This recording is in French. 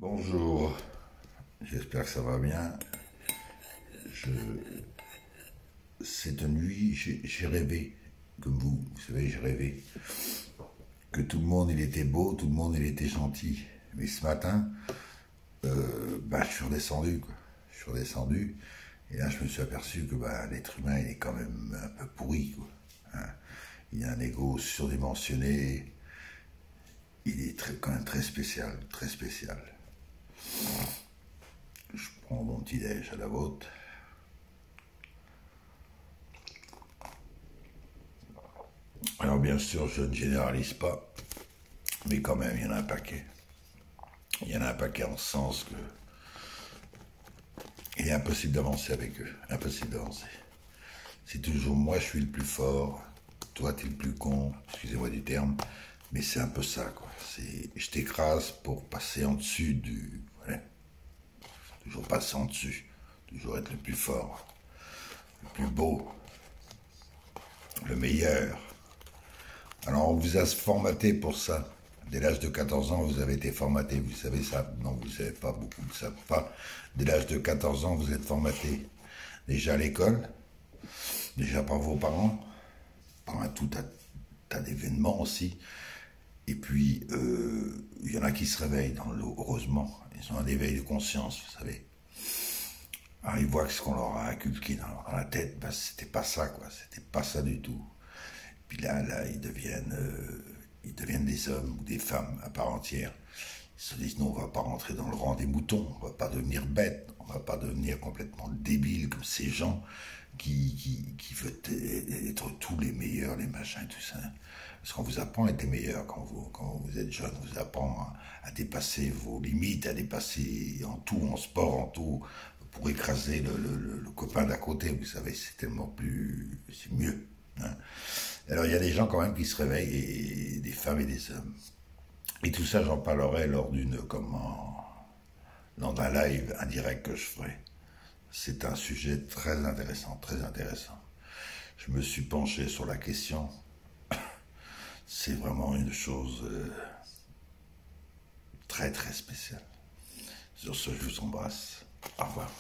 Bonjour, j'espère que ça va bien. Je... Cette nuit, j'ai rêvé, comme vous savez, j'ai rêvé que tout le monde il était beau, tout le monde il était gentil. Mais ce matin, je suis redescendu, quoi. Je suis redescendu, et là je me suis aperçu que l'être humain il est quand même un peu pourri, quoi. Hein. Il a un ego surdimensionné, il est quand même très spécial, très spécial. Je prends mon petit déj à la vôtre. Alors bien sûr, je ne généralise pas, mais quand même, il y en a un paquet. Il y en a un paquet en ce sens que il est impossible d'avancer avec eux. Impossible d'avancer. C'est toujours moi, je suis le plus fort, toi, t'es le plus con, excusez-moi du terme, mais c'est un peu ça, quoi. Je t'écrase pour passer en dessus du... Ouais. Toujours passer en dessus. Toujours être le plus fort, le plus beau, le meilleur. Alors on vous a formaté pour ça. Dès l'âge de 14 ans, vous avez été formaté. Vous savez ça? Non, vous ne savez pas, beaucoup ne savent pas. Dès l'âge de 14 ans, vous êtes formaté. Déjà à l'école, déjà par vos parents, par un tout tas d'événements aussi. Et puis, il y en a qui se réveillent, heureusement. Ils ont un éveil de conscience, vous savez. Alors ils voient que ce qu'on leur a inculqué dans la tête, c'était pas ça, quoi. C'était pas ça du tout. Puis là, ils deviennent des hommes ou des femmes à part entière. Ils se disent non, on va pas rentrer dans le rang des moutons, on va pas devenir bête, on va pas devenir complètement débile comme ces gens qui veulent être tous les meilleurs, les machins, tout ça. Parce qu'on vous apprend à être les meilleurs quand vous êtes jeune, on vous apprend à dépasser vos limites, à dépasser en tout, en sport, en tout, pour écraser le copain d'à côté, vous savez, c'est tellement plus... c'est mieux. Hein. Alors il y a des gens quand même qui se réveillent, et des femmes et des hommes. Et tout ça, j'en parlerai lors dans un live indirect que je ferai. C'est un sujet très intéressant, très intéressant. Je me suis penché sur la question. C'est vraiment une chose très très spéciale. Sur ce, je vous embrasse. Au revoir.